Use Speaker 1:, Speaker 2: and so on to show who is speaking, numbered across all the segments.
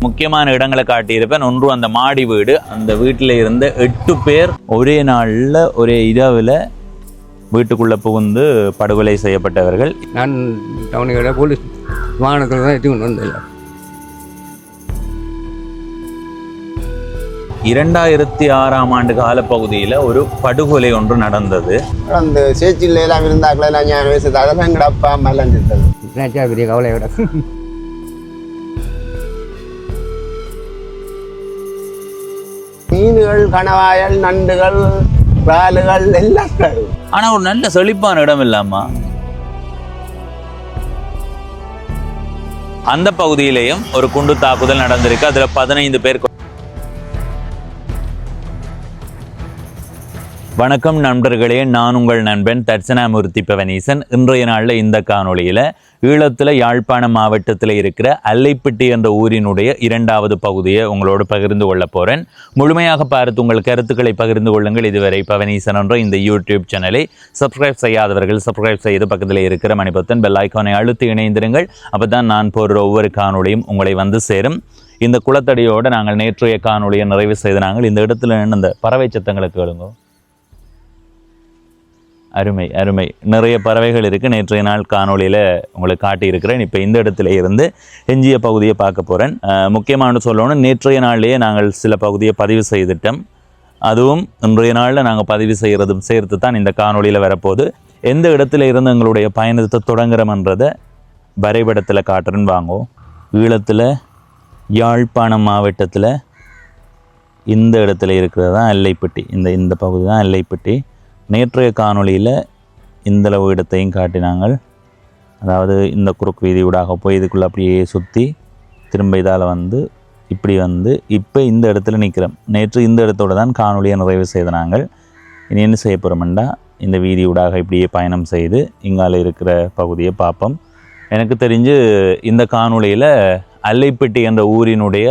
Speaker 1: முக்கியமான இடங்களை காட்டியிருப்பேன். ஒன்று அந்த மாடி வீடு, அந்த வீட்டில் இருந்த 8 பேர் ஒரே நாளில் ஒரே இரவில் வீட்டுக்குள்ளே புகுந்து படுகொலை செய்யப்பட்டவர்கள்.
Speaker 2: நான் டவுனுக்கு போலீஸ் வாகனத்தில் தான் எத்தி கொண்டு வந்தேன்.
Speaker 1: 2006ஆம் ஆண்டு காலப்பகுதியில் ஒரு படுகொலை ஒன்று நடந்தது.
Speaker 3: அந்த சேச்சில் எல்லாம் இருந்தாக்கள் எல்லாம் ஞாபகம் வயசு அதெல்லாம் எங்கட அப்பா அம்மா எல்லாம் செத்தது.
Speaker 2: நினைச்சா பெரிய கவலை விட
Speaker 3: மீன்கள், கணவாயல், நண்டுகள், இறாலுகள் எல்லாம்.
Speaker 1: ஆனா ஒரு நல்ல செழிப்பான இடம் இல்லாமா? அந்த பகுதியிலேயும் ஒரு குண்டு தாக்குதல் நடந்திருக்கு. அதுல 15 பேர். வணக்கம் நண்பர்களே, நான் உங்கள் நண்பன் தட்சணாமூர்த்தி பவனீசன். இன்றைய நாளில் இந்த காணொளியில் ஈழத்தில் யாழ்ப்பாணம் மாவட்டத்தில் இருக்கிற அல்லைப்பட்டி என்ற ஊரினுடைய 2வது பகுதியை உங்களோடு பகிர்ந்து கொள்ள போகிறேன். முழுமையாக பார்த்து உங்கள் கருத்துக்களை பகிர்ந்து கொள்ளுங்கள். இதுவரை பவனீசன் என்ற இந்த யூடியூப் சேனலை சப்ஸ்கிரைப் செய்யாதவர்கள் சப்ஸ்கிரைப் செய்து பக்கத்தில் இருக்கிற மணிபத்தன் பெல் ஐக்கானை அழுத்தி இணைந்திருங்கள். அப்போ தான் நான் போடுற ஒவ்வொரு காணொளியும் உங்களை வந்து சேரும். இந்த குளத்தடியோடு நாங்கள் நேற்றைய காணொளியை நிறைவு செய்து நாங்கள் இந்த இடத்துல இந்த பறவை சத்தங்களை கேளுங்க. அருமை அருமை, நிறைய பறவைகள் இருக்குது. நேற்றைய நாள் காணொளியில் உங்களுக்கு காட்டியிருக்கிறேன். இப்போ இந்த இடத்துல இருந்து எஞ்சிய பகுதியை பார்க்க போகிறேன். முக்கியமான சொல்லணும், நேற்றைய நாள்லேயே நாங்கள் சில பகுதியை பதிவு செய்துட்டோம். அதுவும் இன்றைய நாளில் நாங்கள் பதிவு செய்கிறதும் சேர்த்து தான் இந்த காணொளியில் வரப்போகுது. எந்த இடத்துல இருந்து எங்களுடைய பயணத்தை தொடங்குறோம்ன்றதை வரைபடத்தில் காட்டுறேன்னு வாங்கோ. ஈழத்தில் யாழ்ப்பாணம் மாவட்டத்தில் இந்த இடத்துல இருக்கிறது தான் அல்லைப்பட்டி. இந்த பகுதி தான் அல்லைப்பட்டி. நேற்றைய காணொளியில் இந்தளவு இடத்தையும் காட்டினாங்கள். அதாவது இந்த குறுக்கு வீதி ஊடாக போய் இதுக்குள்ளே அப்படியே சுற்றி திரும்ப இதால் வந்து இப்படி வந்து இப்போ இந்த இடத்துல நிற்கிறோம். நேற்று இந்த இடத்தோடு தான் காணொளியை நிறைவு செய்த நாங்கள். இனி என்ன செய்ய போகிறோம்டா, இந்த வீதி ஊடாக இப்படியே பயணம் செய்து இங்கால இருக்கிற பகுதியை பார்ப்போம். எனக்கு தெரிஞ்சு இந்த காணொளியில் அல்லைப்பட்டி என்ற ஊரினுடைய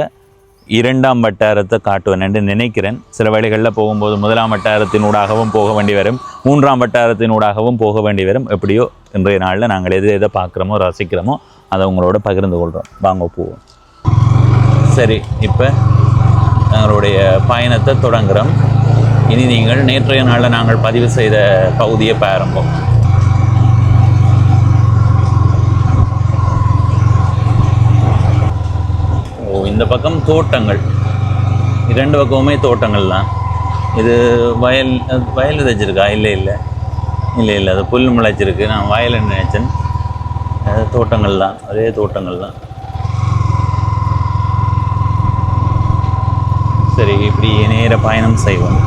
Speaker 1: 2ஆம் வட்டாரத்தை காட்டுவேன் என்று நினைக்கிறேன். சில வேளைகளில் போகும்போது 1ஆம் வட்டாரத்தினூடாகவும் போக வேண்டி வரும், 3ஆம் வட்டாரத்தினூடாகவும் போக வேண்டி வரும். எப்படியோ இன்றைய நாளில் நாங்கள் எதை பார்க்குறோமோ ரசிக்கிறோமோ அதை உங்களோட பகிர்ந்து கொள்கிறோம். வாங்க போவோம். சரி, இப்போ எங்களுடைய பயணத்தை தொடங்குகிறோம். இனி நீங்கள் நேற்றைய நாளில் நாங்கள் பதிவு செய்த பகுதியை பாருங்க. இந்த பக்கம் தோட்டங்கள், 2 பக்கமுமே தோட்டங்கள் தான். இது வயல் விதைச்சிருக்கா? இல்லை, அது புல் முளைச்சிருக்கு. நான் வயல்னு நினைச்சேன். தோட்டங்கள் தான், அதே தோட்டங்கள் தான். சரி, இப்படி நேர பயணம் செய்வோம்.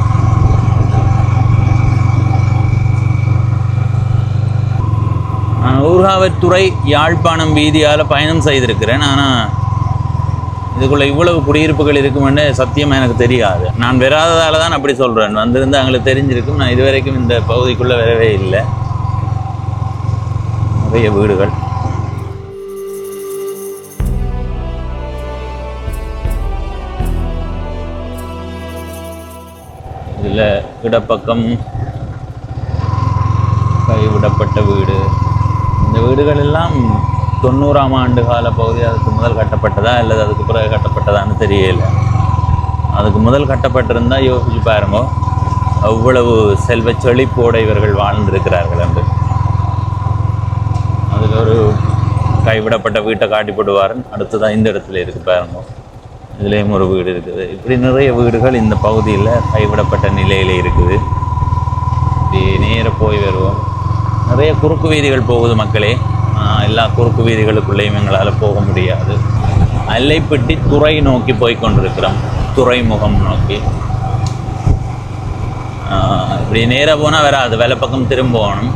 Speaker 1: நான் ஊர்காவத்துறை யாழ்ப்பாணம் வீதியால் பயணம் செய்திருக்கிறேன். ஆனால் இதுக்குள்ளே இவ்வளவு குடியிருப்புகள் இருக்குமென்னு சத்தியமாக எனக்கு தெரியாது. நான் வராததால் தான் அப்படி சொல்கிறேன். வந்திருந்து அவங்களுக்கு தெரிஞ்சிருக்கும். நான் இதுவரைக்கும் இந்த பகுதிக்குள்ளே வரவே இல்லை. நிறைய வீடுகள். இதில் இடப்பக்கம் கைவிடப்பட்ட வீடு. இந்த வீடுகள் எல்லாம் 90ஆம் ஆண்டு கால பகுதி. அதுக்கு முதல் கட்டப்பட்டதா அல்லது அதுக்கு பிறகு கட்டப்பட்டதான்னு தெரியல. அதுக்கு முதல் கட்டப்பட்டிருந்தால் யோசிச்சு பாருங்க, அவ்வளவு செல்வ செழிப்போடு இவர்கள் வாழ்ந்திருக்கிறார்கள் என்று. அதில் ஒரு கைவிடப்பட்ட வீட்டை காட்டி போடுவாருன்னு அடுத்ததான் இந்த இடத்துல இருக்குது பாருங்க. இதுலேயும் ஒரு வீடு இருக்குது. இப்படி நிறைய வீடுகள் இந்த பகுதியில் கைவிடப்பட்ட நிலையில் இருக்குது. இப்படி நேராக போய் வருவோம். நிறைய குறுக்கு வீதிகள் போகுது மக்களே. எல்லா குறுக்கு வீதிகளுக்குள்ளேயும் எங்களால் போக முடியாது. அல்லைப்பட்டி துறை நோக்கி போய் கொண்டிருக்கிறோம், துறைமுகம் நோக்கி. இப்படி நேராக போனால் வராது, வேலை பக்கம் திரும்ப போகணும்.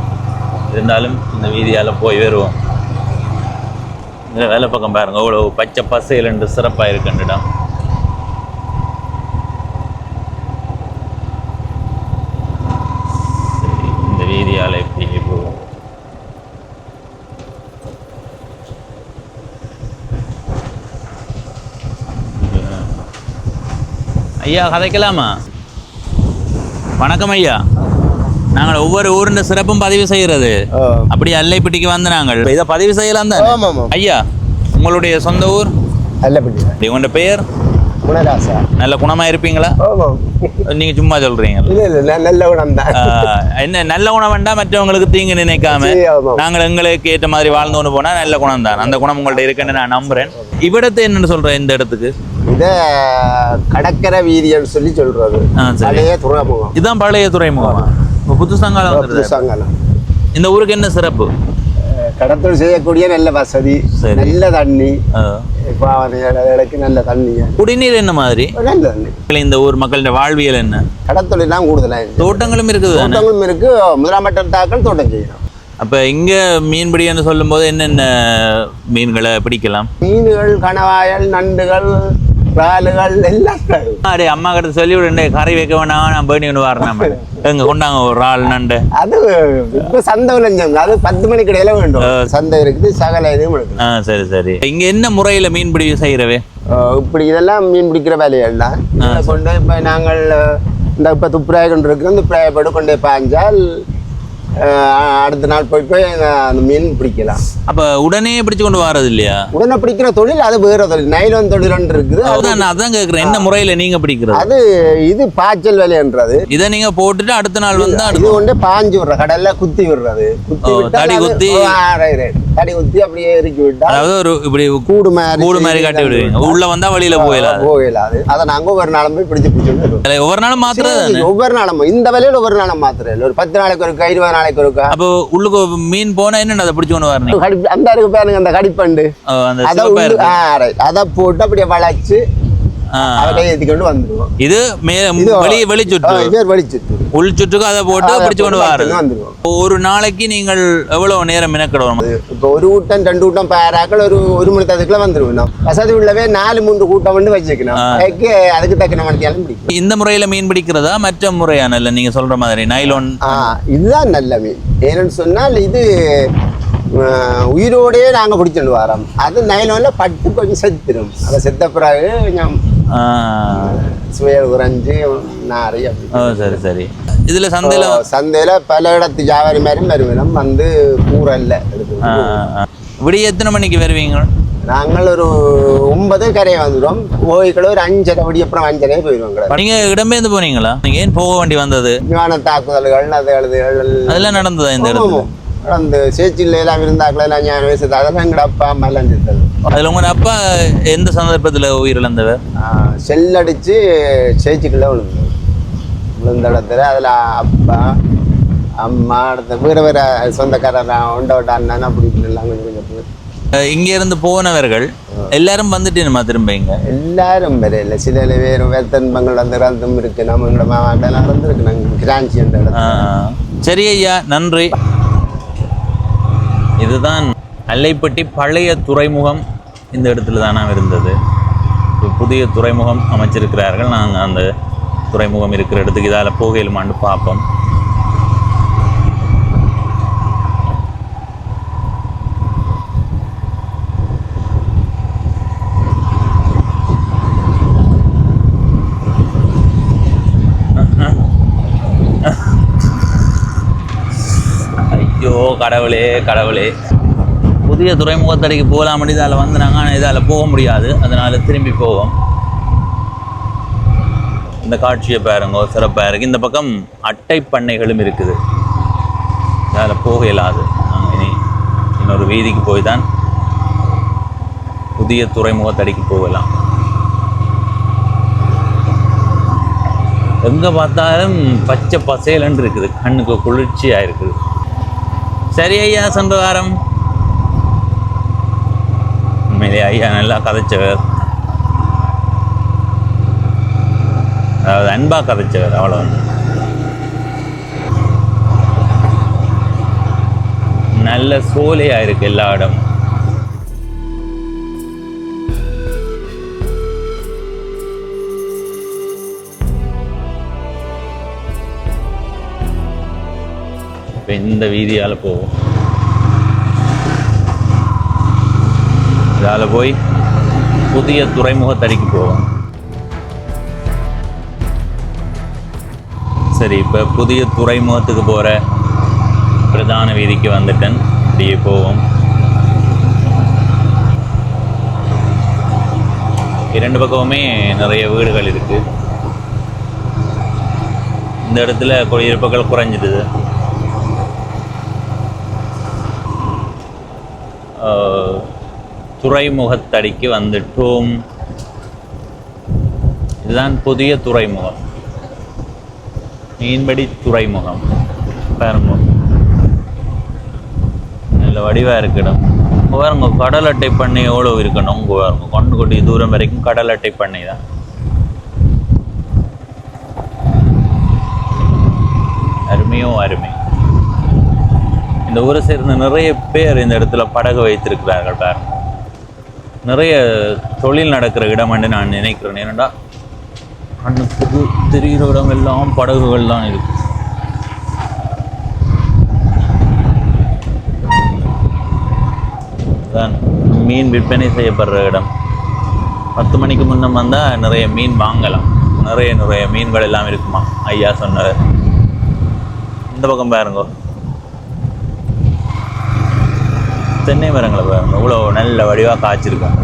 Speaker 1: இருந்தாலும் இந்த வீதியால் போய் வருவோம். இதில் வேலை பக்கம் பாருங்கள், அவ்வளோ பச்சை பசையில் என்று சிறப்பாக இருக்குன்னுடம். சரி, இந்த வீதியால் எப்படி போவோம். ஐயா கதைக்கலாமா? வணக்கம் ஐயா. நாங்கள் ஒவ்வொரு ஊரின் சிறப்பும் பதிவு செய்கிறது. அப்படி அல்லைப்பட்டிக்கு வந்து நாங்கள் இதை பதிவு செய்யலாம் தான். ஐயா, உங்களுடைய சொந்த ஊர்?
Speaker 3: நல்லபடி.
Speaker 1: உங்களோட பெயர்?
Speaker 3: குணராசா.
Speaker 1: நல்ல குணமாக இருப்பீங்களா?
Speaker 3: ஆமாம்.
Speaker 1: நீங்கள் சும்மா சொல்கிறீங்க.
Speaker 3: இல்லை நல்ல குணம் தான்.
Speaker 1: என்ன நல்ல குணம் வேண்டாம், மற்றவங்களுக்கு தீங்கு நினைக்காம நாங்கள் எங்களுக்கு ஏற்ற மாதிரி வாழ்ந்து கொண்டு போனால் நல்ல குணம் தான். அந்த குணம் உங்கள்ட்ட இருக்குன்னு நான் நம்புகிறேன். இவ்விடத்தை என்னென்னு சொல்கிறேன் இந்த இடத்துக்கு?
Speaker 3: இதை கடற்கரை வீதின்னு சொல்லி சொல்றது. பழைய துறைமுகம்.
Speaker 1: இதுதான் பழைய துறைமுகமா? புதுசாங்காலம்
Speaker 3: புதுசாங்காலம்.
Speaker 1: இந்த ஊருக்கு என்ன சிறப்பு?
Speaker 3: கடத்தல் செய்யக்கூடிய நல்ல வசதி, நல்ல தண்ணி, நல்ல தண்ணி.
Speaker 1: குடிநீர் என்ன மாதிரி?
Speaker 3: நல்ல தண்ணி.
Speaker 1: இந்த ஊர் மக்களோட வாழ்வியல் என்ன?
Speaker 3: கடத்தொழிலாம் கூடுதலாக.
Speaker 1: தோட்டங்களும் இருக்குது.
Speaker 3: தோட்டங்களும் இருக்கு. முதலாம் மட்டத்தாக்கள் தோட்டம் செய்யணும்.
Speaker 1: அப்போ இங்கே மீன்பிடின்னு சொல்லும்போது என்னென்ன மீன்களை பிடிக்கலாம்?
Speaker 3: மீன்கள், கணவாயல், நண்டுகள், இறாலுகள் எல்லாம்.
Speaker 1: அடே அம்மா கிட்ட சொல்லி விடுண்டே, கறி வைக்க வேணாம், நான் பேணி ஒன்று வரேன். எங்க கொண்டாங்க ஒரு இறால், நண்டு.
Speaker 3: அது இப்போ சந்தை விளைஞ்சம். அது 10 மணிக்கு இடையில வேண்டும். சந்தை இருக்குது, சகல இதுவும் இருக்குது.
Speaker 1: சரி சரி. இங்க என்ன முறையில் மீன்பிடி செய்யறவே?
Speaker 3: இப்படி இதெல்லாம் மீன் பிடிக்கிற வேலையெல்லாம் கொண்டு இப்போ நாங்கள் இந்த இப்போ துப்புராய கொண்டு இருக்கிறோம். இந்த துப்புராயப்படு கொண்டே பாய்ஞ்சால் அடுத்த நாள் போய் அந்த மீன் பிடிக்கலாம்.
Speaker 1: அப்ப உடனே பிடிச்சு கொண்டு வரது இல்லையா?
Speaker 3: உடனே பிடிக்கிற தொழில் அது வேற தொழில். நைலோன் தொழில் இருக்குது.
Speaker 1: அதான் கேட்குறேன், என்ன முறையில நீங்க பிடிக்கிறது?
Speaker 3: அது இது பாய்ச்சல் வேலைன்றது.
Speaker 1: இதை நீங்க போட்டுட்டு அடுத்த நாள் வந்து
Speaker 3: இது கொண்டு பாஞ்சு விடுற கடல்ல குத்தி விடுறது.
Speaker 1: தடி குத்தி
Speaker 3: தடி குத்தி அப்படியே இறக்கி விட்டா,
Speaker 1: அதாவது ஒரு இப்படி
Speaker 3: கூடு
Speaker 1: மாதிரி காட்டி விடுவீங்க. உள்ள வந்தா வழியில
Speaker 3: போயிடலாது. அதை நாங்க ஒவ்வொரு நாளும் போய் பிடிச்சு
Speaker 1: ஒவ்வொரு நாளும் மாத்திரம்.
Speaker 3: ஒவ்வொரு நாளும் இந்த வேலையில ஒவ்வொரு நாளும் மாத்திரம் ஒரு 10 நாளைக்கு ஒருக்கா, 20 நாளைக்கு ஒருக்கா.
Speaker 1: அப்போ உள்ளுக்கு மீன் போனா என்ன அதை பிடிச்சு கொண்டு வரணும்?
Speaker 3: அந்த இருக்கு பாருங்க, அந்த கடிப்பண்டு, அதை போட்டு அப்படியே வளைச்சு ஏற்றிக்கொண்டு வந்துடுவோம்.
Speaker 1: இது வெளிச்சுற்று, உள் சுற்றுக்கு அதை போட்டு பிடிச்சு கொண்டு வந்துடுவோம். ஒரு நாளைக்கு நீங்கள் எவ்வளவு நேரம் மெனக்கிடுவோம்?
Speaker 3: இப்போ ஒரு கூட்டம் 2 கூட்டம் பேராக்கள் ஒரு மணி நேரத்துக்குள்ள வந்துடுவோம். வசதி உள்ளவே 4-3 கூட்டம் வந்து வச்சுக்கணும். அதுக்கு தக்க மணிக்காலும் பிடிக்கும்.
Speaker 1: இந்த முறையில மீன் பிடிக்கிறதா மற்ற முறையான இல்லை நீங்க சொல்ற மாதிரி நைலோன்?
Speaker 3: இதுதான் நல்ல மீன். ஏன்னு சொன்னால் இது உயிரோடையே நாங்கள் பிடிச்சிட்டு வரோம். அது நைலோன்ல பட்டு கொஞ்சம் செத்துடும். அதை செத்த பிறகு கொஞ்சம் சுவையல் குறைஞ்சி நிறைய.
Speaker 1: சரி சரி. இதுல
Speaker 3: சந்தையில பல இடத்து வியாபாரி மாதிரி வருவோம். வந்து கூறல்ல
Speaker 1: விடிய எத்தனை மணிக்கு வருவீங்க?
Speaker 3: நாங்கள் ஒரு 9 கரையை வந்துடுவோம். கோயில்களை ஒரு 5:30 விடிய அப்புறம் 5:30 போயிடுவோம்.
Speaker 1: நீங்க இடம்பெயர்ந்து போனீங்களா? நீங்க ஏன் போக வேண்டி வந்தது?
Speaker 3: விமான தாக்குதல்கள்
Speaker 1: அதெல்லாம் நடந்ததா இந்த இடத்துல?
Speaker 3: அந்த சேச்சில் எல்லாம் இருந்தாக்கள் எல்லாம் ஞான வயசு. அதெல்லாம் எங்கட அப்பா அம்மா எல்லாம் செத்தது.
Speaker 1: அதில் உங்களோட அப்பா எந்த சந்தர்ப்பத்தில் உயிரிழந்தவர்?
Speaker 3: செல்லடிச்சு சேச்சிக்குள்ள விழுந்த இடத்துல அதில் அப்பா அம்மா அடுத்த வேறு வேறு சொந்தக்காரர் ஒண்டோட்ட அண்ணன் அப்படி எல்லாம் கொஞ்சம் பேர்.
Speaker 1: இங்க இருந்து போனவர்கள் எல்லாரும் வந்துட்டேனுமா திரும்ப? இங்க எல்லாரும்
Speaker 3: வேற இல்லை, சில வேறு வேத்தன்பங்கள் வந்து இறந்தும் இருக்கு. நம்ம எங்களோட மாவட்டம் இறந்துருக்கு. நாங்கள் கிராஞ்சி என்ற இடம்.
Speaker 1: சரி ஐயா, நன்றி. இதுதான் அல்லைப்பட்டி பழைய துறைமுகம். இந்த இடத்துல தானே இருந்தது. புதிய துறைமுகம் அமைச்சிருக்கிறார்கள். நாங்கள் அந்த துறைமுகம் இருக்கிற இடத்துக்கு இதால் போகையிலுமாண்டு பார்ப்போம். ஐயோ கடவுளே கடவுளே. புதிய துறைமுகத்தடிக்கு போகலாம் முடியும். இதால் வந்து நாங்கள் ஆனால் இதால் போக முடியாது. அதனால் திரும்பி போவோம். இந்த காட்சியை பாருங்க, சிறப்பாக இருக்குது. இந்த பக்கம் அட்டை பண்ணைகளும் இருக்குது. இதால் போக இயலாது. நாங்கள் இன்னொரு வீதிக்கு போய் தான் புதிய துறைமுகத்தடிக்கு போகலாம். எங்கே பார்த்தாலும் பச்சை பசேலன்னு இருக்குது. கண்ணுக்கு குளிர்ச்சியாக இருக்குது. சரி ஐயா, சென்ற வாரம் உண்மையிலே ஐயா நல்லா கதைச்சவர். அதாவது அன்பா கதைச்சவர், அவ்வளோ. நல்ல சோலையாக இருக்குது எல்லா இடமும். இந்த வீதியால் போவோம். இதால் போய் புதிய துறைமுகத்தடிக்கு போவோம். சரி, இப்போ புதிய துறைமுகத்துக்கு போகிற பிரதான வீதிக்கு வந்துட்டேன். இப்படியே போவோம். ரெண்டு பக்கமுமே நிறைய வீடுகள் இருக்குது. இந்த இடத்துல குடியிருப்புகள் குறைஞ்சிடுது. துறைமுகத்தடிக்கு வந்துட்டோம். இதுதான் புதிய துறைமுகம், மீன்பிடி துறைமுகம். பாருங்க, நல்ல வடிவாக இருக்கு இடம். பாருங்க, கடல் அட்டை பண்ணை எவ்வளோ இருக்கணும். உங்க பாருங்க, கொண்டு கொட்டி தூரம் வரைக்கும் கடல் அட்டை பண்ணை தான். அருமையோ அருமை. இந்த ஊரை சேர்ந்த நிறைய பேர் இந்த இடத்துல படகு வைத்திருக்கிறார்கள். பாருங்க, நிறைய தொழில் நடக்கிற இடம் என்று நான் நினைக்கிறேன். ஏனண்டா கண்ணுக்கு தெரிகிற இடம் எல்லாம் படகுகள் தான் இருக்கு. தான் மீன் விற்பனை செய்யப்படுற இடம். 10 மணிக்கு முன்ன வந்தால் நிறைய மீன் வாங்கலாம். நிறைய மீன்கள் எல்லாம் இருக்குமா ஐயா சொன்னார். இந்த பக்கம் பாருங்க, தென்னை மரங்களை பாருங்க, இவ்வளோ நல்ல வடிவாக காய்ச்சிருக்கோம்.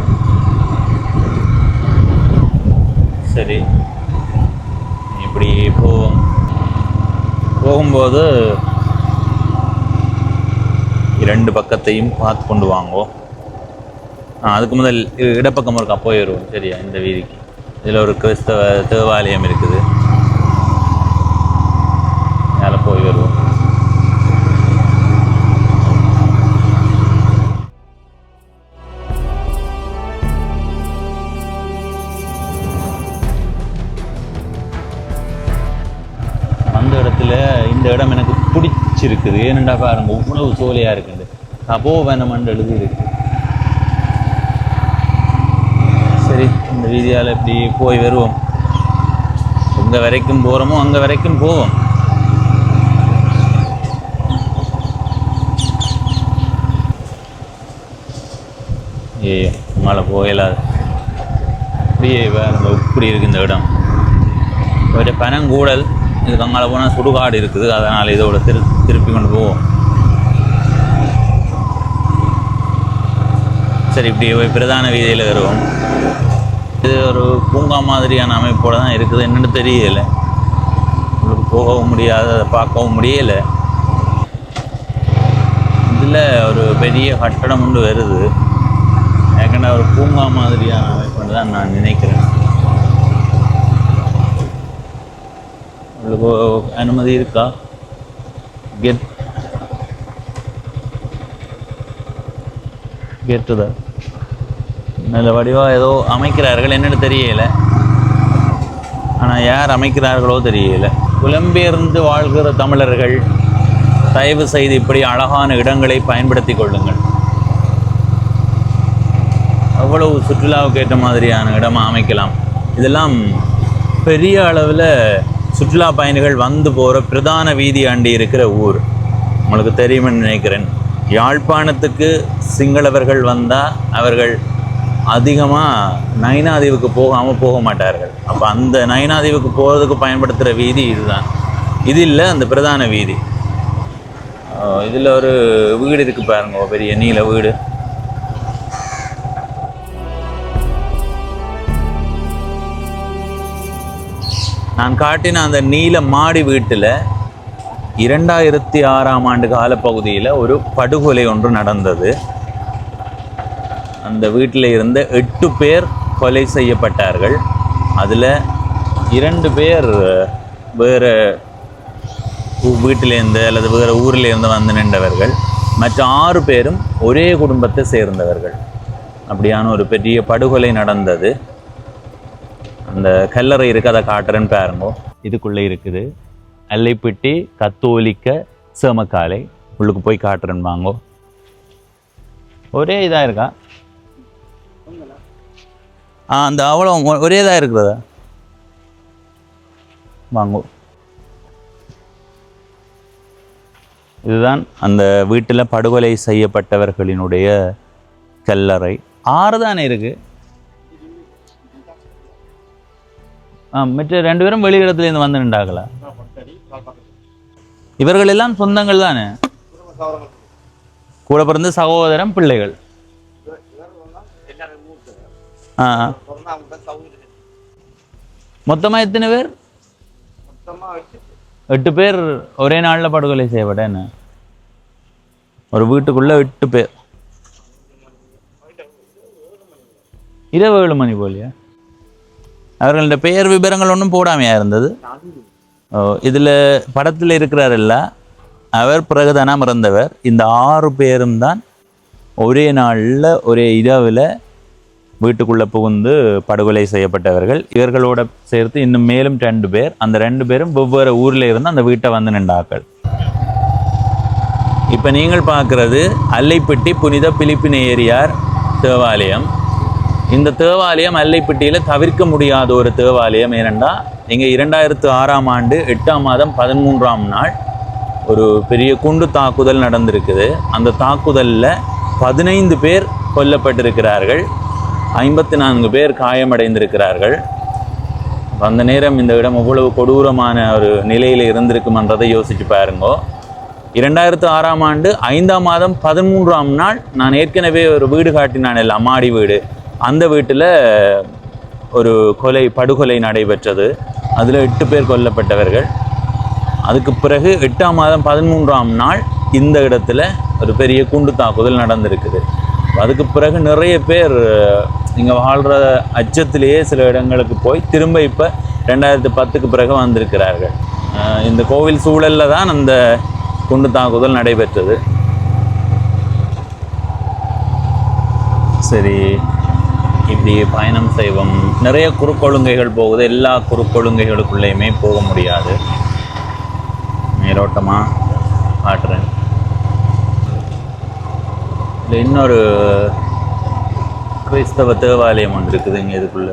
Speaker 1: சரி, இப்படி போகும்போது 2 பக்கத்தையும் பார்த்து கொண்டு வாங்கோ. அதுக்கு முதல் இடப்பக்கம் இருக்கா போயிடுவோம். சரியா, இந்த வீதிக்கு இதில் ஒரு கிறிஸ்தவ தேவாலயம் இருக்குது, அதில் போய் வருவோம். அந்த இடத்துல இந்த இடம் எனக்கு பிடிச்சிருக்குது. ஏனெண்டா பாருங்க, இவ்வளவு சோலையாக இருக்குது. தபோவனம் எழுதி இருக்கு. சரி, இந்த வீதியால் இப்படி போய் வருவோம். எங்கே வரைக்கும் போகிறோமோ அங்கே வரைக்கும் போவோம். மழை போகலாது. இப்படியே வேறு இப்படி இருக்குது இந்த இடம். ஒரு பனங்கூடல், இதுக்கு அங்கால போனால் சுடுகாடு இருக்குது. அதனால் இதோட திருப்பி கொண்டு போவோம். சரி, இப்படி போய் பிரதான வீதியில் வருவோம். இது ஒரு பூங்கா மாதிரியான அமைப்போடு தான் இருக்குது. என்னென்னு தெரியலை, உங்களுக்கு போகவும் முடியாது, அதை பார்க்கவும் முடியலை. இதில் ஒரு பெரிய கட்டடம் ஒன்று வருது. ஏற்கனவே ஒரு பூங்கா மாதிரியான அமைப்புன்னு தான் நான் நினைக்கிறேன். உங்களுக்கு அனுமதி இருக்கா? கெட்டுதா? நல்ல வடிவாக ஏதோ அமைக்கிறார்கள், என்னென்னு தெரியலை. ஆனால் யார் அமைக்கிறார்களோ தெரியலை. புலம்பெயர்ந்து வாழ்கிற தமிழர்கள் தயவு செய்து இப்படி அழகான இடங்களை பயன்படுத்தி கொள்ளுங்கள். அவ்வளவு சுற்றுலாவுக்கு ஏற்ற மாதிரியான இடமாக அமைக்கலாம். இதெல்லாம் பெரிய அளவில் சுற்றுலா பயணிகள் வந்து போகிற பிரதான வீதி ஆண்டி இருக்கிற ஊர். உங்களுக்கு தெரியுமென்னு நினைக்கிறேன். யாழ்ப்பாணத்துக்கு சிங்களவர்கள் வந்தால் அவர்கள் அதிகமாக நயினாதீவுக்கு போக மாட்டார்கள். அப்போ அந்த நயினாதீவுக்கு போகிறதுக்கு பயன்படுத்துகிற வீதி இதுதான். இது இல்லை அந்த பிரதான வீதி. இதில் ஒரு வீடு இருக்குது பாருங்க, பெரிய நீல வீடு. நான் காட்டின அந்த நீல மாடி வீட்டில் 2006ஆம் ஆண்டு காலப்பகுதியில் ஒரு படுகொலை ஒன்று நடந்தது. அந்த வீட்டில் இருந்த 8 பேர் கொலை செய்யப்பட்டார்கள். அதில் 2 பேர் வேறு வீட்டிலேருந்து அல்லது வேறு ஊரிலேருந்து வந்து நின்றவர்கள். மற்ற 6 பேரும் ஒரே குடும்பத்தை சேர்ந்தவர்கள். அப்படியான ஒரு பெரிய படுகொலை நடந்தது. அந்த கல்லறை இருக்குது, அதை காட்டுறேன்னு பாருங்கோ. இதுக்குள்ளே இருக்குது அல்லைப்பிட்டி கத்தோலிக்க சேமக்காலை. உள்ளுக்கு போய் காட்டுறேன்னு வாங்கோ. ஒரே இதாக இருக்கா? அந்த அவ்வளோ ஒரே இதாக இருக்கிறதா? வாங்கோ. இதுதான் அந்த வீட்டில் படுகொலை செய்யப்பட்டவர்களினுடைய கல்லறை. 6 தானே இருக்குது. மற்ற 2 பேரும் வெளியிடத்துலேருந்து வந்து நின்றாங்களா? இவர்கள் எல்லாம் சொந்தங்கள் தானே, கூட பிறந்த சகோதரன் பிள்ளைகள். ஆ மொத்தமாக எத்தனை பேர்? 8 பேர் ஒரே நாளில் படுகொலை செய்யப்பட்ட என்ன? ஒரு வீட்டுக்குள்ள 8 பேர். இரவு 7 மணி போலியா? அவர்களோட பெயர் விவரங்கள் ஒன்றும் போடாமையா இருந்தது. இதில் படத்தில் இருக்கிறாரல்ல, அவர் பிறகுதானாம் இறந்தவர். இந்த 6 பேரும் தான் ஒரே நாளில் ஒரே இரவில் வீட்டுக்குள்ளே புகுந்து படுகொலை செய்யப்பட்டவர்கள். இவர்களோட சேர்த்து இன்னும் மேலும் 2 பேர். அந்த 2 பேரும் வெவ்வேறு ஊரில் இருந்து அந்த வீட்டை வந்து நின்றார்கள். இப்போ நீங்கள் பார்க்குறது அல்லைப்பட்டி புனித பிலிப்பினேரியார் தேவாலயம். இந்த தேவாலயம் அல்லைப்பட்டியில் தவிர்க்க முடியாத ஒரு தேவாலயம். ஏனென்றால் இங்கே 2006ஆம் ஆண்டு 8ஆம் மாதம் 13ஆம் நாள் ஒரு பெரிய குண்டு தாக்குதல் நடந்திருக்குது. அந்த தாக்குதலில் 15 பேர் கொல்லப்பட்டிருக்கிறார்கள், 54 பேர் காயமடைந்திருக்கிறார்கள். அந்த நேரம் இந்த இடம் எவ்வளவு கொடூரமான ஒரு நிலையில் இருந்திருக்குமன்றதை யோசிச்சு பாருங்கோ. 2006ஆம் ஆண்டு 5ஆம் மாதம் 13ஆம் நாள் நான் ஏற்கனவே ஒரு வீடு காட்டினான், இல்லை அம்மாடி வீடு, அந்த வீட்டில் ஒரு படுகொலை நடைபெற்றது. அதில் 8 பேர் கொல்லப்பட்டவர்கள். அதுக்கு பிறகு 8ஆம் மாதம் 13ஆம் நாள் இந்த இடத்துல ஒரு பெரிய குண்டு தாக்குதல் நடந்திருக்குது. அதுக்கு பிறகு நிறைய பேர் இங்கே வாழ்கிற அச்சத்திலேயே சில இடங்களுக்கு போய் திரும்ப இப்போ 2010க்கு பிறகு வந்திருக்கிறார்கள். இந்த கோவில் சூழலில் தான் அந்த குண்டு தாக்குதல் நடைபெற்றது. சரி, இப்படி பயணம் செய்வோம். நிறைய குறுக்கொழுங்கைகள் போகுது. எல்லா குறுக்கொழுங்கைகளுக்குள்ளேயுமே போக முடியாது. மேலோட்டமாக காட்டுறேன். இல்லை, இன்னொரு கிறிஸ்தவ தேவாலயம் ஒன்று இருக்குது இங்கே இதுக்குள்ள.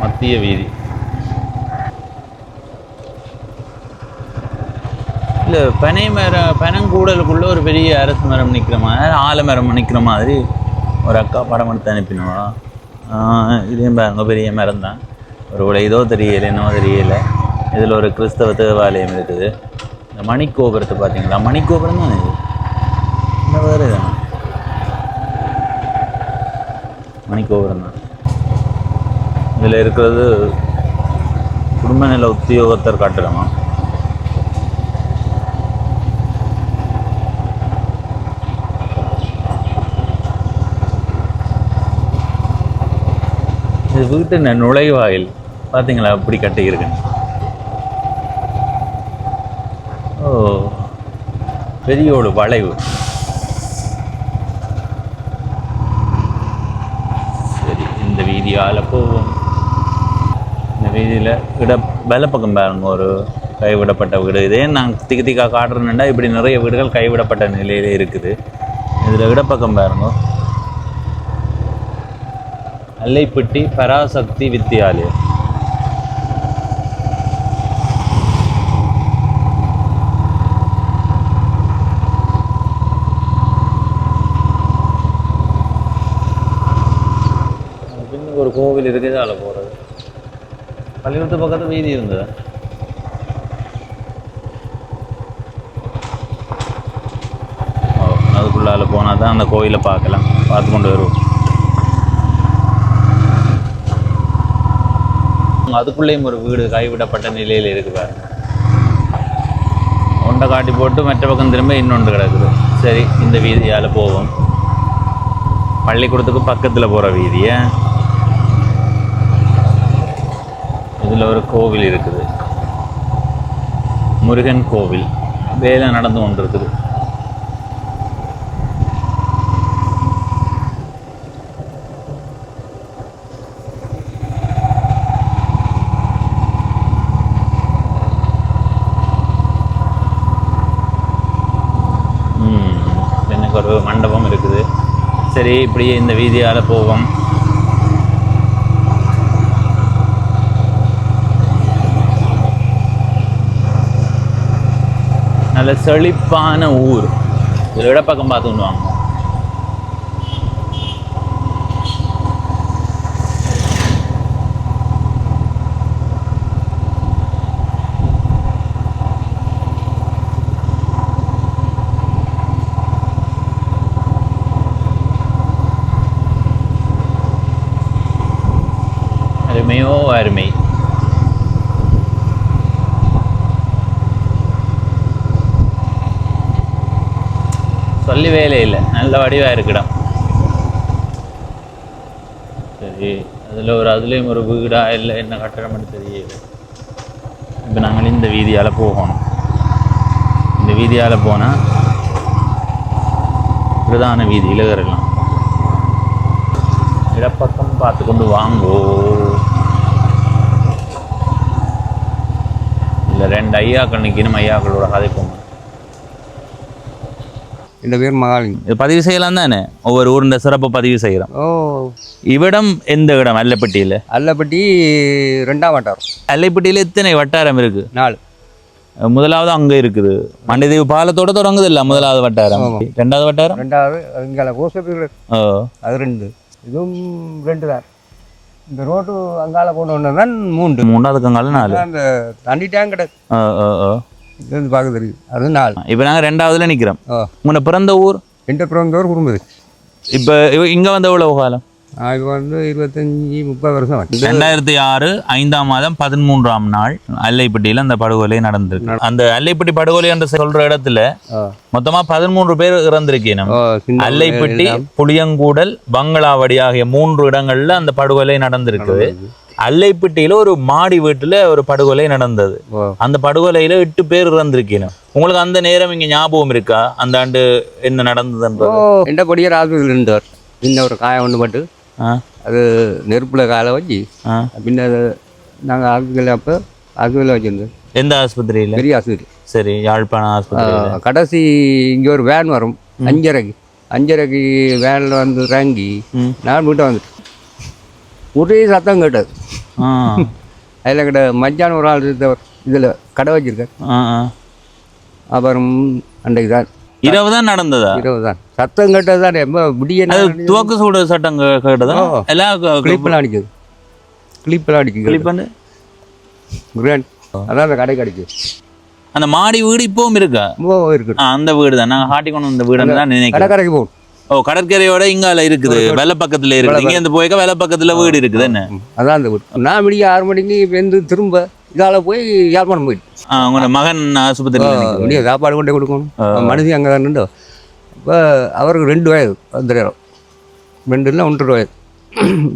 Speaker 1: மத்திய வீதி. இல்லை, பனங்கூடலுக்குள்ள ஒரு பெரிய அரசு மரம் நிற்கிற மாதிரி, ஆலமரம் நிற்கிற மாதிரி ஒரு அக்கா படம் எடுத்து அனுப்பினவா. இதையும் பாருங்க, பெரிய மரம் தான். ஒரு இதோ தெரியலை, என்னவோ தெரியலை. இதில் ஒரு கிறிஸ்தவ தேவாலயம் இருக்குது. இந்த மணிக்கோபுரத்தை பார்த்தீங்களா? மணிக்கோபுரம் தான் இது. இந்த வேறு தானே மணிக்கோபுரம் தான். இதில் இருக்கிறது குடும்ப நில உத்தியோகத்தர் கட்டடமா? இது வீட்டு நுழைவாயில் பார்த்தீங்களா அப்படி கட்டியிருக்குன்னு. ஓ, பெரிய ஒரு வளைவு. சரி, இந்த வீதியால் போவோம். இந்த வீதியில் வலப்பக்கம் பாருங்க, ஒரு கைவிடப்பட்ட வீடு. இதே நான் திக்கா காட்டுறேன்னுண்டா இப்படி நிறைய வீடுகள் கைவிடப்பட்ட நிலையிலே இருக்குது. இதில் இடப்பக்கம் பாருங்க, அல்லைப்பட்டி பராசக்தி வித்தியாலயம். ஒரு கோவில் இருக்குது, அதில் போகிறது. பள்ளிக்கூடத்து பக்கத்து வீதி இருந்தது. அதுக்குள்ளால போனால் தான் அந்த கோயிலை பார்க்கலாம். பார்த்து கொண்டு வருவோம். அதுக்குள்ளேயும் ஒரு வீடு கைவிடப்பட்ட நிலையில் இருக்கு பாருங்க. ஒன்றை காட்டி போட்டு மற்ற பக்கம் திரும்ப இன்னொன்று கிடக்குது. சரி, இந்த வீதியால் போவோம். பள்ளிக்கூடத்துக்கு பக்கத்தில் போகிற வீதியை. இதில் ஒரு கோவில் இருக்குது, முருகன் கோவில். வேலை நடந்து கொண்டு இருக்குது. ஒரு மண்டபம் இருக்குது. சரி, இப்படியே இந்த வீதியால் போவோம். நல்ல செழிப்பான ஊர். ஒரு இடப்பக்கம் பார்த்துன்னு வாங்க. அருமையோ அருமை. சொல்லி வேலை இல்லை, நல்ல வடிவாக இருக்குடம். சரி, அதுலேயும் ஒரு வீடா இல்லை என்ன கட்டடம் தெரியல. இப்போ நாங்கள் இந்த வீதியால் போகணும். இந்த வீதியால் போனால் பிரதான வீதியில் வரலாம். இடப்பக்கம் பார்த்து கொண்டு வாங்கோ. இல்லை 2 ஐயாக்கள் நிற்கணும், ஐயாக்களோட கதைப்போம்.
Speaker 2: இந்த பேர் மகாலிங்க.
Speaker 1: இது பதிவு செய்யலாம் தானே, ஒவ்வொரு ஊரின் சிறப்பு பதிவு செய்கிறோம்.
Speaker 2: ஓ,
Speaker 1: இவ்விடம் எந்த இடம்? அல்லப்பட்டியில்.
Speaker 2: அல்லப்பட்டி 2ஆம் வட்டாரம்.
Speaker 1: அல்லப்பட்டியில் எத்தனை வட்டாரம் இருக்கு?
Speaker 2: 4.
Speaker 1: முதலாவது அங்கே இருக்குது, மண்டிதீவு பாலத்தோட தொடங்குது இல்லை முதலாவது வட்டாரம். 2வது வட்டாரம்
Speaker 2: 2வது இங்கே கோசப்பீர்.
Speaker 1: ஓ,
Speaker 2: அது 2. இதுவும் 2 தான். இந்த ரோட்டு அங்கால கொண்டு வந்தது தான் 3.
Speaker 1: 3வது அங்கால 4.
Speaker 2: அந்த தண்ணி டேங்க் கிடக்கு. இது வந்து பார்க்க தெரியுது, அது 4.
Speaker 1: இப்போ நாங்கள் 2வதுல நிற்கிறோம். உங்களை பிறந்த ஊர்?
Speaker 2: எந்த பிறந்தவர் குடும்பது.
Speaker 1: இப்போ இங்கே வந்த எவ்வளவு காலம்?
Speaker 2: இது வந்து 25-30 வருஷம்.
Speaker 1: 2006 5ஆம் மாதம் 13ஆம் நாள் அல்லைப்பட்டியில் அந்த படுகொலை நடந்திருக்கு. அந்த அல்லைப்பட்டி படுகொலை என்று சொல்ற இடத்துல மொத்தமா 13 பேர் இறந்திருக்கணும். அல்லைப்பட்டி, புளியங்கூடல், பங்களாவடி ஆகிய 3 இடங்கள்ல அந்த படுகொலை நடந்திருக்குது. அல்லைப்பட்டியில ஒரு மாடி வீட்டுல ஒரு படுகொலை நடந்தது. அந்த படுகொலையில 8 பேர் இறந்திருக்கணும். உங்களுக்கு அந்த நேரம் இங்க ஞாபகம் இருக்கா? அந்த ஆண்டு என்ன நடந்ததுன்றது?
Speaker 2: எந்த படியார் ஆஸ்பத்திரியில் இருந்தார். பின்ன ஒரு காயம் ஒன்று பட்டு அது நெருப்புல காலை வச்சு பின்ன நாங்கள் ஆஸ்பத்திரியில் அப்போ ஆஸ்பத்திரியில் வச்சுருந்தோம்.
Speaker 1: எந்த ஆஸ்பத்திரியில்?
Speaker 2: பெரிய ஆஸ்பத்திரி.
Speaker 1: சரி, யாழ்ப்பாணம் ஆஸ்பத்திரி.
Speaker 2: கடைசி இங்கே ஒரு வேன் வரும் 5:30க்கு வேனில் வந்து இறங்கி நான் வீட்டை வந்துட்டேன். ஒரே சத்தம் கேட்டது. அதில் கிட்ட மத்தியானம் ஒரு ஆள் இதில் கடை வச்சிருக்கேன். அப்புறம் அன்றைக்கு தான்
Speaker 1: இரவு தான் நடந்ததா?
Speaker 2: இரவு தான் சத்தம் கேட்டது தான். ரொம்ப முடிய
Speaker 1: துவக்க சூடு சட்டம் கேட்டதா? எல்லாம்
Speaker 2: கிளிப்பெல்லாம் அடிக்குது. கிளிப்பெல்லாம் அடிக்குது. கிராண்ட் அதான் அந்த கடை கிடைக்குது.
Speaker 1: அந்த மாடி வீடு இப்பவும் இருக்கா?
Speaker 2: இருக்கு.
Speaker 1: அந்த வீடு தான் நாங்கள் ஹாட்டி கொண்டு வந்த வீடு தான் நினைக்கிறேன்.
Speaker 2: கடற்கரைக்கு போகும்.
Speaker 1: ஓ, கடற்கரையோட இங்கால இருக்குது, வெள்ள பக்கத்துல இருக்குது. இங்க இருந்து போய்க்க வெள்ள பக்கத்துல வீடு இருக்குது. என்ன
Speaker 2: அதான் அந்த வீடு. நான் விடிய 6 மணிக்கு வந்து திரும்ப இதால போய் யாழ்ப்பாணம் போயிட்டு
Speaker 1: உங்களோட மகன் ஆஸ்பத்திரி
Speaker 2: சாப்பாடு கொண்டே கொடுக்கணும். மனுஷன் அங்கே தான். இப்போ அவருக்கு 2 வயது. அந்த நேரம் 2 இல்லை 1.5 வயது.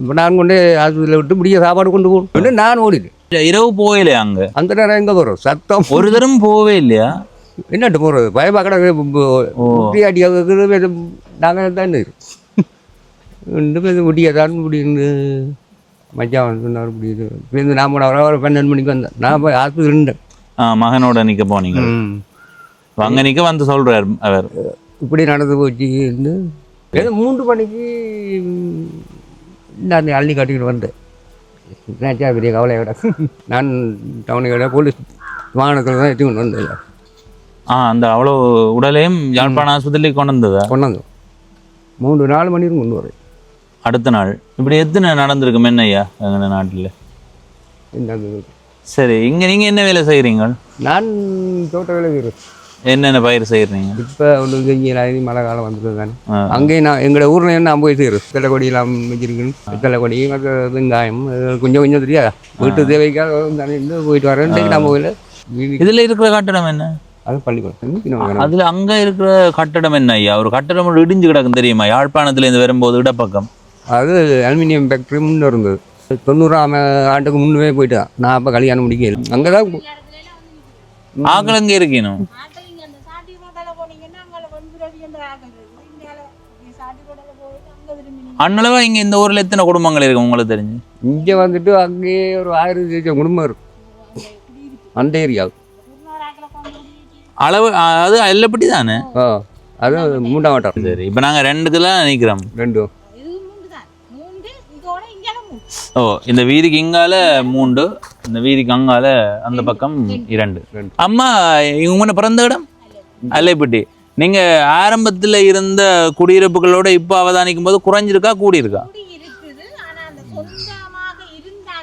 Speaker 2: இப்போ நான் கொண்டே ஆஸ்பத்திரியில் விட்டு முடிய சாப்பாடு கொண்டு போகணும். நான் ஓடிட்டேன்.
Speaker 1: இரவு போகலையா? அங்கே அந்த
Speaker 2: நேரம் எங்கே போகிறோம் சத்தம்
Speaker 1: ஒரு தரம் போகவே இல்லையா?
Speaker 2: என்னட்டு போகிறது பயமாக கிடக்கு. நாங்கள் தான் ரெண்டு முடியாதான் முடியுது. மச்சான் வந்து சொன்னார் முடியுது. இப்போ நான் 12 மணிக்கு வந்தேன். நான் போய் ஆஸ்பத்திரி இருந்தேன்.
Speaker 1: மகனோட நிற்க போனீங்க. அங்கே நிற்க வந்து சொல்கிறார் அவர்
Speaker 2: இப்படி நடந்து போச்சு. இருந்து ஏதோ 3 மணிக்கு நான் அள்ளி காட்டிக்கிட்டு வந்தேன். நினச்சா பெரிய கவலையை விட நான் டவுனுக்கு விட போலீஸ் வாகனத்தில் தான் கொண்டு வந்தேன்.
Speaker 1: அந்த அவ்வளோ உடலையும் யாழ்ப்பாண ஆஸ்பத்திரிக்கு கொண்டு வந்ததா?
Speaker 2: கொண்டு வந்தோம். 3-4 மணி கொண்டு வரேன்.
Speaker 1: அடுத்த நாள் இப்படி எத்தனை நடந்திருக்கு மென்னையா எங்கள் நாட்டில்? சரி, இங்கே நீங்கள் என்ன வேலை செய்கிறீங்க?
Speaker 2: நான் தோட்ட வேலை செய்கிறேன்.
Speaker 1: என்னென்ன பயிர் செய்கிறீங்க?
Speaker 2: இப்போ ஒன்று மழை காலம் வந்துட்டு தானே. அங்கேயும் நான் எங்களோட ஊரில் என்ன போய் செய்கிறேன். வெத்தலை கொடியெல்லாம் வச்சிருக்கேன். வெத்தலை கொடி, வெங்காயம் கொஞ்சம் கொஞ்சம் தெரியாதா வீட்டு தேவைக்காக போயிட்டு வரேன். நான் போகல.
Speaker 1: இதில் இருக்கிற கட்டடம் என்ன?
Speaker 2: அது பள்ளிக்கூடம்.
Speaker 1: அதில் அங்கே இருக்கிற கட்டடம் என்ன ஐயா? ஒரு கட்டடம் இடிஞ்சு கிடக்கும் தெரியுமா? யாழ்ப்பாணத்துலேருந்து வரும்போது இடப்பக்கம்
Speaker 2: அது அலுமினியம் ஃபேக்ட்ரி முன்னே இருந்தது. 90ஆம் ஆண்டுக்கு முன்னே போயிட்டான். நான் அப்போ கல்யாணம் முடிக்கல. அங்கே தான்
Speaker 1: ஆக்கள் அங்கே இருக்கணும். அண்ணளவா இங்கே இந்த ஊரில் எத்தனை குடும்பங்கள் இருக்கு உங்களுக்கு தெரிஞ்சு?
Speaker 2: இங்கே வந்துட்டு அங்கேயே ஒரு 1000 குடும்பம் இருக்கும் அந்த ஏரியாவுக்கு.
Speaker 1: அளவு அது எல்லப்பட்டி தானே?
Speaker 2: அது 3ஆம் வட்டம்.
Speaker 1: சரி, இப்போ நாங்கள் 2 நிற்கிறோம்.
Speaker 2: 2.
Speaker 1: ஓ, இந்த வீதிக்கு இங்கால 3, இந்த வீதிக்கு அங்கால அந்த பக்கம் 2. அம்மா இவங்க பிறந்த இடம் அல்லைப்பட்டி. நீங்க ஆரம்பத்துல இருந்த குடியிருப்புகளோட இப்போ அவதானிக்கும் போது குறைஞ்சிருக்கா கூடியிருக்கா?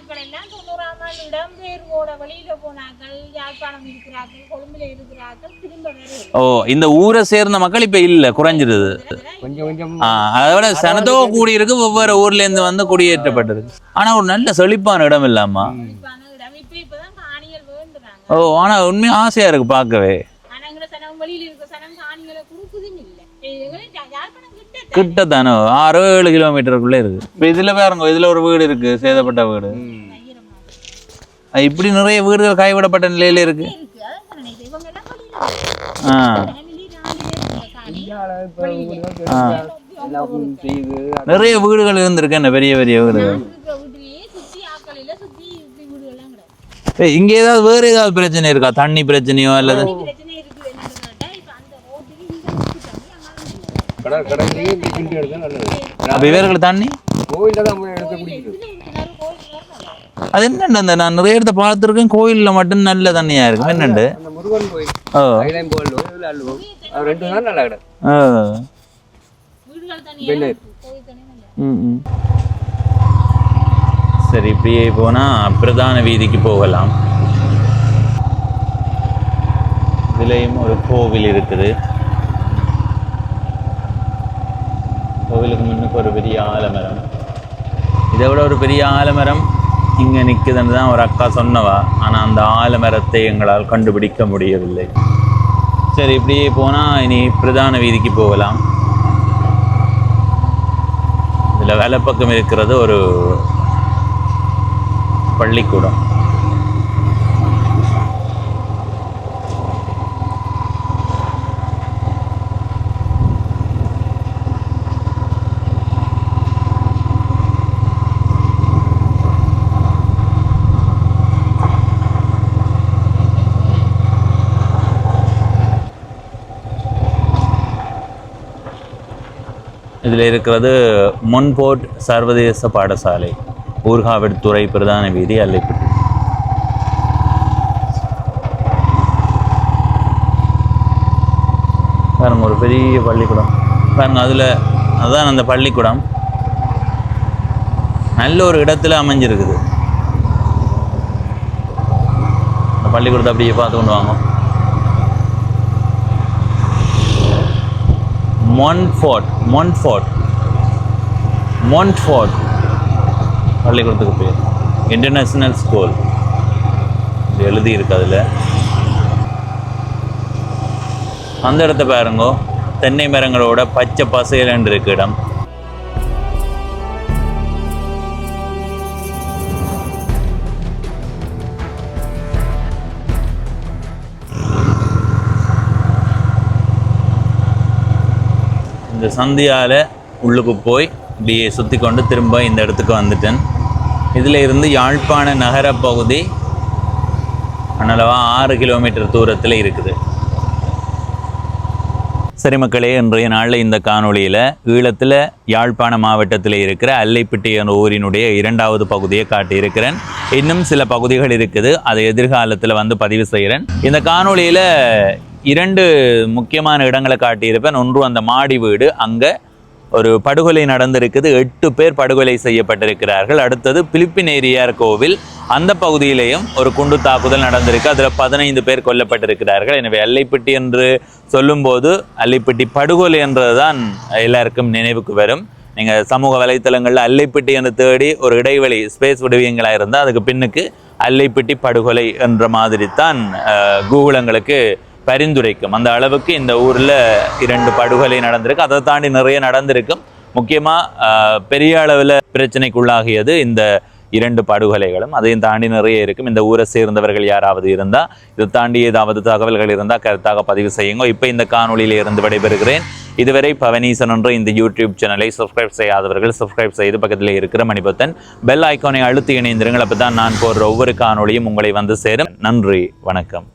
Speaker 4: மக்கள் எல்லாம் 90ஆம் ஆண்டு இடம்பெயர்வோட வெளியில போனார்கள், யாழ்ப்பாணம் இருக்கிறார்கள், கொழும்புல இருக்கிறார்கள், திரும்ப வருகிறார்கள்.
Speaker 1: ஓ, இந்த ஊரை சேர்ந்த மக்கள் இப்ப இல்ல, குறைஞ்சிருது.
Speaker 2: கொஞ்சம் கொஞ்சம்
Speaker 1: அதோட சனத்தோ கூடி இருக்கு, ஒவ்வொரு ஊர்ல இருந்து வந்து குடியேற்றப்பட்டிருக்கு. ஆனா ஒரு நல்ல செழிப்பான இடம் இல்லாமா?
Speaker 4: இப்ப இப்பதான் காணிகள் வேண்டுறாங்க.
Speaker 1: ஓ, ஆனா உண்மையா ஆசையா இருக்கு பார்க்கவே.
Speaker 4: ஆனா எங்களை சனம் வெளியில இருக்க சனம் காணிகளை கொடுக்குதுன்னு இல்லை. யாழ்ப்பாணம் கிட்ட
Speaker 1: கிட்டத்தானே 6-7 கிலோமீட்டருக்குள்ள இருக்கு. இப்ப இதுல பாருங்க, இதுல ஒரு வீடு இருக்கு, சேதப்பட்ட வீடு. இப்படி நிறைய வீடுகள் கைவிடப்பட்ட நிலையில இருக்கு.
Speaker 4: இருக்கு. அதான் சொன்னேன், இவங்க எல்லாம் வெளியில family 4 பேர் இருக்காங்க.
Speaker 2: எல்லாம் செய்து
Speaker 1: நிறைய வீடுகள் இருந்திருக்கு, என்ன பெரிய பெரிய வீடுகள்.
Speaker 4: வீட்டுலயே சுத்தி ஆக்கலையில சுத்தி வீடு எல்லாம் கிடையாது.
Speaker 1: இங்க ஏதாவது வேற ஏதாவது பிரச்சனை இருக்கா? தண்ணி பிரச்சனையோ அல்லது?
Speaker 4: பிரச்சனை இருக்கு என்னன்னு கேட்டா, இப்ப அந்த ரோட்டுக்கு இங்க வச்சுட்டாங்க, அங்க
Speaker 2: கடற்கரையிலேயே கிண்டி எடுத்தா நல்லது.
Speaker 1: அப்ப இவர்களுக்கு தண்ணி
Speaker 2: கோயிலில் தான் போய் எடுத்து குடிக்குது.
Speaker 1: அது என்னண்டு, அந்த நான் நிறைய இடத்த பார்த்துருக்கேன், கோயில்ல மட்டும் நல்ல தண்ணியா இருக்கும். என்னண்டு?
Speaker 2: அந்த முருகன் கோயில்
Speaker 1: ஓ,
Speaker 2: கையிலையும் போடலும் இதில் அள்ளுவோம். அது 2 தான் நல்லா கிடக்கு.
Speaker 4: வீடுகள் தனியா
Speaker 2: வெளியே
Speaker 4: கோயில் தனியா இல்லை.
Speaker 1: சரி, இப்படியே போனா பிரதான வீதிக்கு போகலாம். இதுலயும் ஒரு கோவில் இருக்குது. கோவிலுக்கு முன்னுக்கு ஒரு பெரிய ஆலமரம். இதை விட ஒரு பெரிய ஆலமரம் இங்கே நிற்குதுன்னு தான் ஒரு அக்கா சொன்னவா. ஆனால் அந்த ஆலமரத்தை எங்களால் கண்டுபிடிக்க முடியவில்லை. சரி, இப்படியே போனால் இனி பிரதான வீதிக்கு போகலாம். இதில் வலப்பக்கம் இருக்கிறது ஒரு பள்ளிக்கூடம். இதில் இருக்கிறது மொன்போர்ட் சர்வதேச பாடசாலை, ஊர்காவற்துறை பிரதான வீதி, அல்லைப்பட்டி. பாருங்க, ஒரு பெரிய பள்ளிக்கூடம் பாருங்க. அதில் அதுதான் அந்த பள்ளிக்கூடம் நல்ல ஒரு இடத்துல அமைஞ்சிருக்குது. அந்த பள்ளிக்கூடத்தை அப்படியே பார்த்து கொண்டு வாங்க. மொன்ஃபோர்ட் பள்ளிக்கூடத்துக்கு பேர் இன்டர்நேஷ்னல் ஸ்கூல் எழுதி இருக்கு. அதில் அந்த இடத்த பாருங்க, தென்னை மரங்களோட பச்சை பசையல் இருக்கு இடம். இந்த சந்தியால் உள்ளுக்கு போய் இப்படியே சுற்றி கொண்டு திரும்ப இந்த இடத்துக்கு வந்துட்டேன். இதில் இருந்து யாழ்ப்பாண நகர பகுதி அனளவா 6 கிலோமீட்டர் தூரத்தில் இருக்குது. சரி மக்களே, இன்றைய நாளில் இந்த காணொளியில் ஈழத்தில் யாழ்ப்பாண மாவட்டத்தில் இருக்கிற அல்லைப்பிட்டி என்ற ஊரினுடைய 2வது பகுதியை காட்டியிருக்கிறேன். இன்னும் சில பகுதிகள் இருக்குது, அதை எதிர்காலத்தில் வந்து பதிவு செய்கிறேன். இந்த காணொளியில் 2 முக்கியமான இடங்களை காட்டியிருப்பேன். ஒன்று அந்த மாடி வீடு, அங்கே ஒரு படுகொலை நடந்திருக்குது, 8 பேர் படுகொலை செய்யப்பட்டிருக்கிறார்கள். அடுத்தது பிலிப்பினேரியார் கோவில், அந்த பகுதியிலேயும் ஒரு குண்டு தாக்குதல் நடந்திருக்கு, அதில் 15 பேர் கொல்லப்பட்டிருக்கிறார்கள். எனவே அல்லைப்பிட்டி என்று சொல்லும்போது அல்லைப்பிட்டி படுகொலை என்றது தான் எல்லாருக்கும் நினைவுக்கு வரும். நீங்கள் சமூக வலைத்தளங்களில் அல்லைப்பிட்டி என்று தேடி ஒரு இடைவெளி ஸ்பேஸ் விடுவீங்களாக இருந்தால் அதுக்கு பின்னுக்கு அல்லைப்பிட்டி படுகொலை என்ற மாதிரி தான் கூகுள் எங்களுக்கு பரிந்துரைக்கும். அந்த அளவுக்கு இந்த ஊரில் 2 படுகொலை நடந்திருக்கு. அதை தாண்டி நிறைய நடந்திருக்கும். முக்கியமாக பெரிய அளவில் பிரச்சனைக்குள்ளாகியது இந்த 2 படுகொலைகளும். அதையும் தாண்டி நிறைய இருக்கும். இந்த ஊரை சேர்ந்தவர்கள் யாராவது இருந்தால், இதை தாண்டி ஏதாவது தகவல்கள் இருந்தால் கருத்தாக பதிவு செய்யுங்க. இப்போ இந்த காணொலியில் இருந்து விடைபெறுகிறேன். இதுவரை பவனீசன் என்ற இந்த யூடியூப் சேனலை சப்ஸ்கிரைப் செய்யாதவர்கள் சப்ஸ்கிரைப் செய்து பக்கத்தில் இருக்கிற மணிபத்தன் பெல் ஐக்கானை அழுத்தி இணைந்திருங்கள். அப்போ தான் நான் போடுற ஒவ்வொரு காணொலியும் உங்களை வந்து சேரும். நன்றி, வணக்கம்.